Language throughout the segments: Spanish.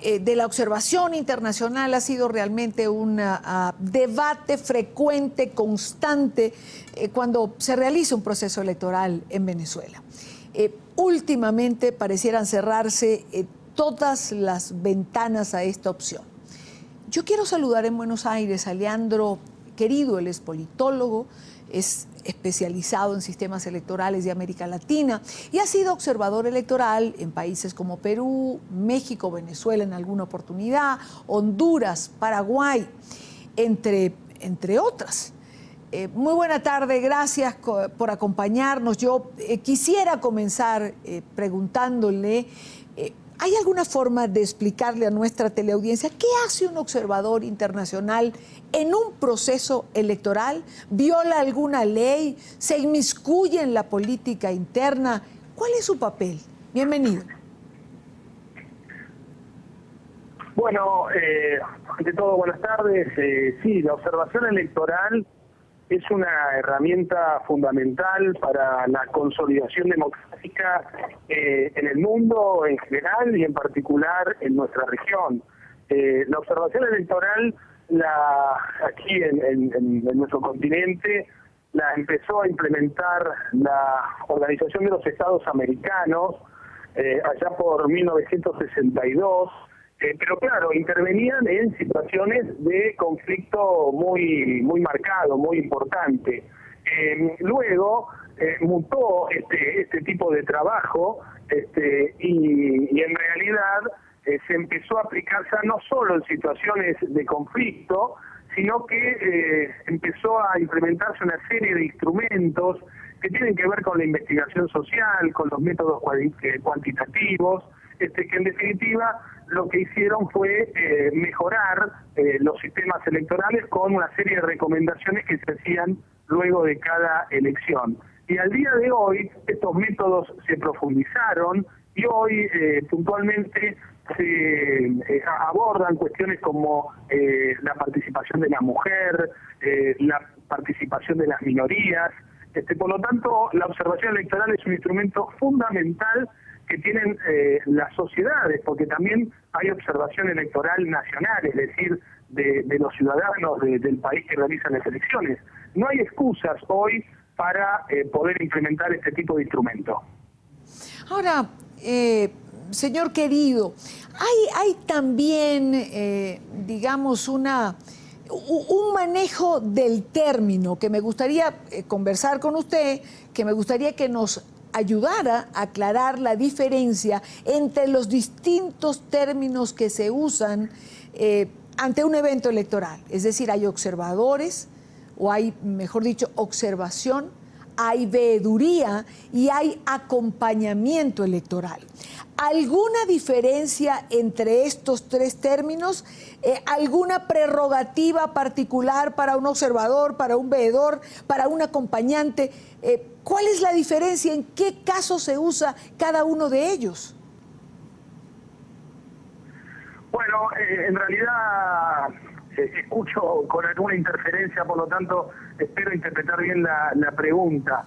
de la observación internacional ha sido realmente un debate frecuente, constante, cuando se realiza un proceso electoral en Venezuela. Últimamente parecieran cerrarse todas las ventanas a esta opción. Yo quiero saludar en Buenos Aires a Leandro Querido. Él es politólogo, es especializado en sistemas electorales de América Latina y ha sido observador electoral en países como Perú, México, Venezuela en alguna oportunidad, Honduras, Paraguay, entre otras. Muy buena tarde, gracias por acompañarnos. Yo quisiera comenzar preguntándole, ¿hay alguna forma de explicarle a nuestra teleaudiencia qué hace un observador internacional en un proceso electoral? ¿Viola alguna ley? ¿Se inmiscuye en la política interna? ¿Cuál es su papel? Bienvenido. Bueno, ante todo, buenas tardes. Sí, la observación electoral es una herramienta fundamental para la consolidación democrática en el mundo en general y en particular en nuestra región. La observación electoral, aquí en nuestro continente, la empezó a implementar la Organización de los Estados Americanos allá por 1962. Pero claro, intervenían en situaciones de conflicto muy marcado, muy importante. Luego mutó este tipo de trabajo y en realidad se empezó a aplicar ya no solo en situaciones de conflicto, sino que empezó a implementarse una serie de instrumentos que tienen que ver con la investigación social, con los métodos cuantitativos, que en definitiva lo que hicieron fue mejorar los sistemas electorales con una serie de recomendaciones que se hacían luego de cada elección. Y al día de hoy estos métodos se profundizaron y hoy puntualmente se abordan cuestiones como la participación de la mujer, la participación de las minorías. Por lo tanto, la observación electoral es un instrumento fundamental que tienen las sociedades, porque también hay observación electoral nacional, es decir, de los ciudadanos del país que realizan las elecciones. No hay excusas hoy para poder implementar este tipo de instrumento. Ahora, señor Querido, hay también, digamos, un manejo del término que me gustaría conversar con usted, que me gustaría que nos ayudara a aclarar la diferencia entre los distintos términos que se usan ante un evento electoral. Es decir, hay observadores, o hay, mejor dicho, observación, hay veeduría y hay acompañamiento electoral. ¿Alguna diferencia entre estos tres términos? ¿Alguna prerrogativa particular para un observador, para un veedor, para un acompañante? ¿Cuál es la diferencia? ¿En qué caso se usa cada uno de ellos? Bueno, en realidad escucho con alguna interferencia, por lo tanto espero interpretar bien la pregunta.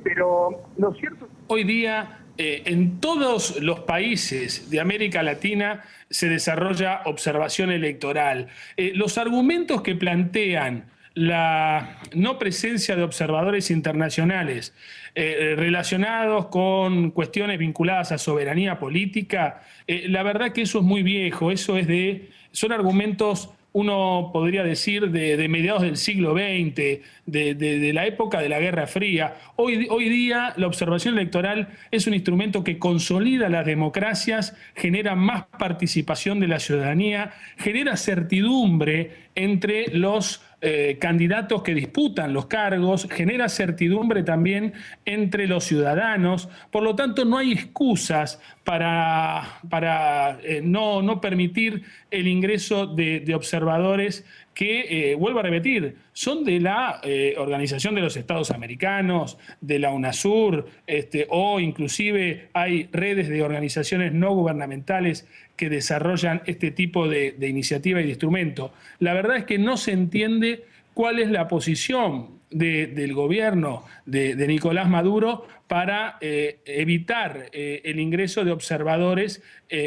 Pero lo cierto... Hoy día en todos los países de América Latina se desarrolla observación electoral. Los argumentos que plantean la no presencia de observadores internacionales relacionados con cuestiones vinculadas a soberanía política, la verdad que eso es muy viejo, son argumentos, uno podría decir, de mediados del siglo XX, de la época de la Guerra Fría. Hoy día la observación electoral es un instrumento que consolida las democracias, genera más participación de la ciudadanía, genera certidumbre entre los candidatos que disputan los cargos, genera certidumbre también entre los ciudadanos. Por lo tanto, no hay excusas para no permitir el ingreso de observadores que, vuelvo a repetir, son de la Organización de los Estados Americanos, de la UNASUR, o inclusive hay redes de organizaciones no gubernamentales que desarrollan este tipo de iniciativa y de instrumento. La verdad es que no se entiende cuál es la posición del gobierno de Nicolás Maduro para evitar el ingreso de observadores,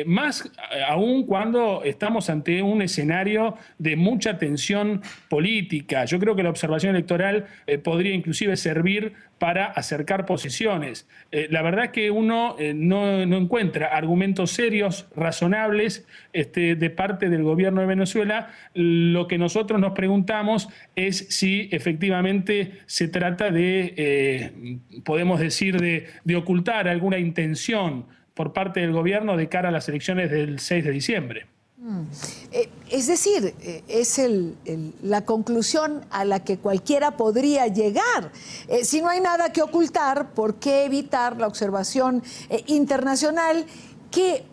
más aún cuando estamos ante un escenario de mucha tensión política. Yo creo que la observación electoral podría inclusive servir para acercar posiciones. La verdad es que uno no encuentra argumentos serios, razonables, de parte del gobierno de Venezuela. Lo que nosotros nos preguntamos es si efectivamente se trata de, podemos decir, de ocultar alguna intención por parte del gobierno de cara a las elecciones del 6 de diciembre. Es decir, es la conclusión a la que cualquiera podría llegar. Si no hay nada que ocultar, ¿por qué evitar la observación internacional que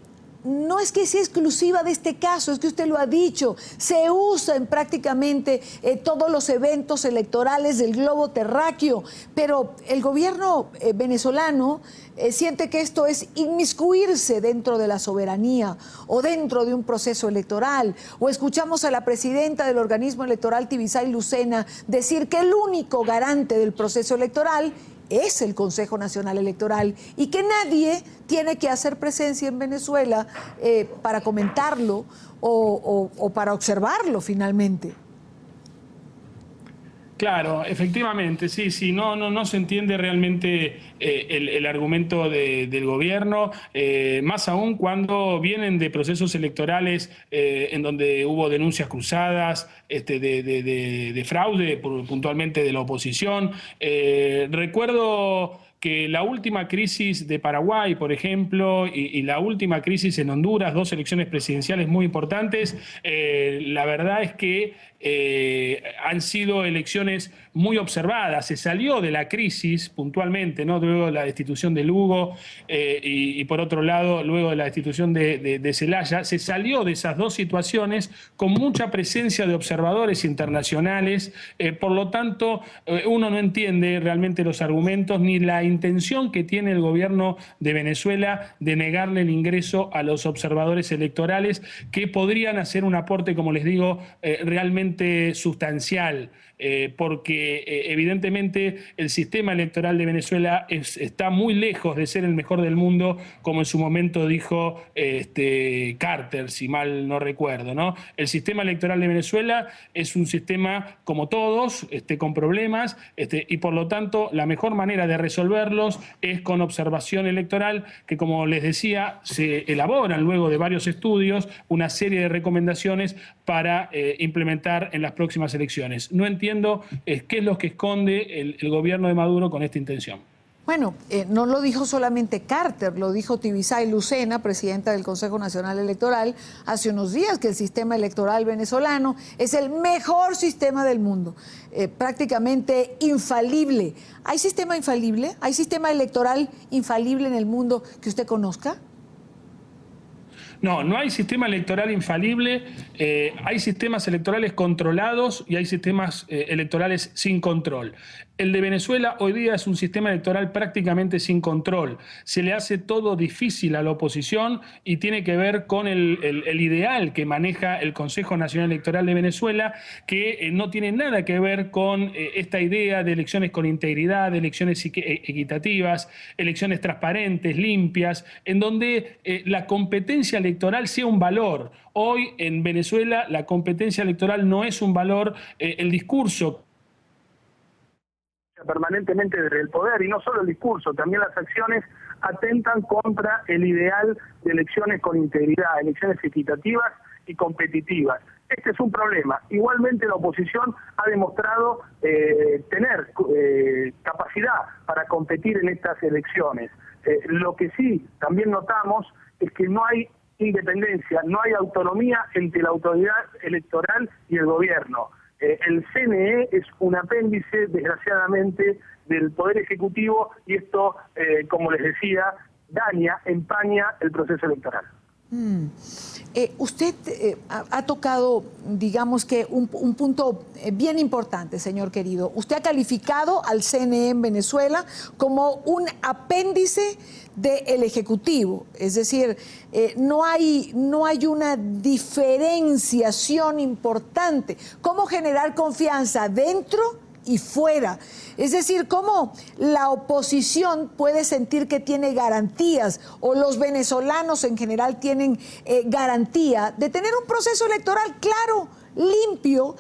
no es que sea exclusiva de este caso, es que usted lo ha dicho, se usa en prácticamente todos los eventos electorales del globo terráqueo, pero el gobierno venezolano siente que esto es inmiscuirse dentro de la soberanía o dentro de un proceso electoral, o escuchamos a la presidenta del organismo electoral, Tibisay Lucena, decir que el único garante del proceso electoral es el Consejo Nacional Electoral y que nadie tiene que hacer presencia en Venezuela para comentarlo o para observarlo finalmente. Claro, efectivamente, sí, no se entiende realmente el argumento del gobierno, más aún cuando vienen de procesos electorales en donde hubo denuncias cruzadas de fraude, puntualmente de la oposición. Recuerdo que la última crisis de Paraguay, por ejemplo, y la última crisis en Honduras, dos elecciones presidenciales muy importantes, la verdad es que han sido elecciones muy observadas. Se salió de la crisis puntualmente, ¿no? Luego de la destitución de Lugo y por otro lado, luego de la destitución de Zelaya, se salió de esas dos situaciones con mucha presencia de observadores internacionales. Por lo tanto, uno no entiende realmente los argumentos ni la intención que tiene el gobierno de Venezuela de negarle el ingreso a los observadores electorales que podrían hacer un aporte, como les digo, realmente sustancial, porque evidentemente el sistema electoral de Venezuela está muy lejos de ser el mejor del mundo, como en su momento dijo Carter, si mal no recuerdo, ¿no? El sistema electoral de Venezuela es un sistema como todos, con problemas, y por lo tanto la mejor manera de resolverlos es con observación electoral, que como les decía, se elaboran luego de varios estudios una serie de recomendaciones para implementar en las próximas elecciones. No entiendo qué es lo que esconde el gobierno de Maduro con esta intención. Bueno, no lo dijo solamente Carter, lo dijo Tibisay Lucena, presidenta del Consejo Nacional Electoral, hace unos días, que el sistema electoral venezolano es el mejor sistema del mundo, prácticamente infalible. ¿Hay sistema infalible? ¿Hay sistema electoral infalible en el mundo que usted conozca? No hay sistema electoral infalible, hay sistemas electorales controlados y hay sistemas electorales sin control. El de Venezuela hoy día es un sistema electoral prácticamente sin control. Se le hace todo difícil a la oposición y tiene que ver con el ideal que maneja el Consejo Nacional Electoral de Venezuela, que no tiene nada que ver con esta idea de elecciones con integridad, de elecciones equitativas, elecciones transparentes, limpias, en donde la competencia electoral sea un valor. Hoy en Venezuela la competencia electoral no es un valor, el discurso permanentemente desde el poder, y no solo el discurso, también las acciones atentan contra el ideal de elecciones con integridad, elecciones equitativas y competitivas. Este es un problema. Igualmente la oposición ha demostrado tener capacidad para competir en estas elecciones. Lo que sí también notamos es que no hay independencia, no hay autonomía entre la autoridad electoral y el gobierno. El CNE es un apéndice, desgraciadamente, del Poder Ejecutivo y esto, como les decía, empaña el proceso electoral. Usted ha tocado, digamos que un punto bien importante, señor querido. Usted ha calificado al CNE en Venezuela como un apéndice del Ejecutivo, es decir, no hay una diferenciación importante. ¿Cómo generar confianza dentro y fuera. Es decir, cómo la oposición puede sentir que tiene garantías, o los venezolanos en general tienen garantía de tener un proceso electoral claro, limpio.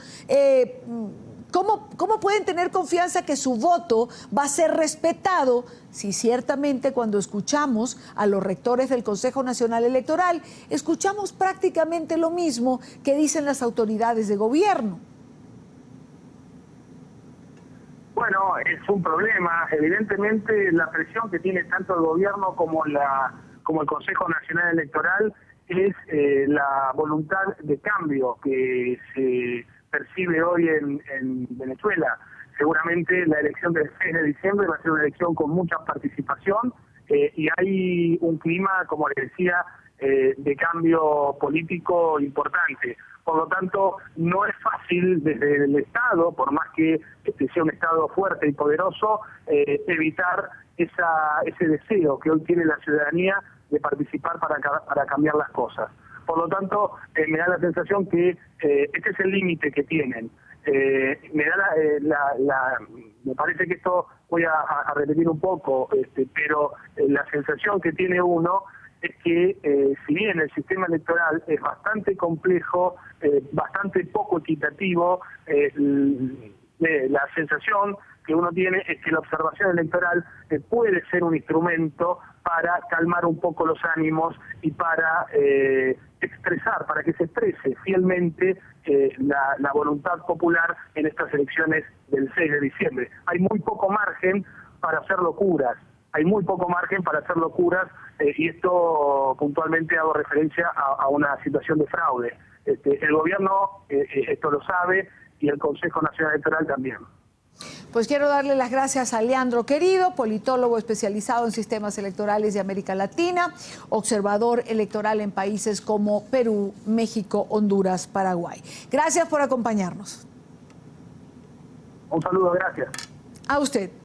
¿Cómo pueden tener confianza que su voto va a ser respetado si ciertamente cuando escuchamos a los rectores del Consejo Nacional Electoral, escuchamos prácticamente lo mismo que dicen las autoridades de gobierno? Bueno, es un problema. Evidentemente la presión que tiene tanto el gobierno como el Consejo Nacional Electoral es la voluntad de cambio que se percibe hoy en Venezuela. Seguramente la elección del 6 de diciembre va a ser una elección con mucha participación y hay un clima, como les decía, de cambio político importante. Por lo tanto, no es fácil desde el Estado, por más que sea un Estado fuerte y poderoso, evitar ese deseo que hoy tiene la ciudadanía de participar para cambiar las cosas. Por lo tanto, me da la sensación que este es el límite que tienen. Me parece que esto, voy a repetir un poco, pero la sensación que tiene uno es que si bien el sistema electoral es bastante complejo, bastante poco equitativo, la sensación que uno tiene es que la observación electoral puede ser un instrumento para calmar un poco los ánimos y para para que se exprese fielmente la voluntad popular en estas elecciones del 6 de diciembre. Hay muy poco margen para hacer locuras, y esto puntualmente hago referencia a una situación de fraude. El gobierno esto lo sabe y el Consejo Nacional Electoral también. Pues quiero darle las gracias a Leandro Querido, politólogo especializado en sistemas electorales de América Latina, observador electoral en países como Perú, México, Honduras, Paraguay. Gracias por acompañarnos. Un saludo, gracias. A usted.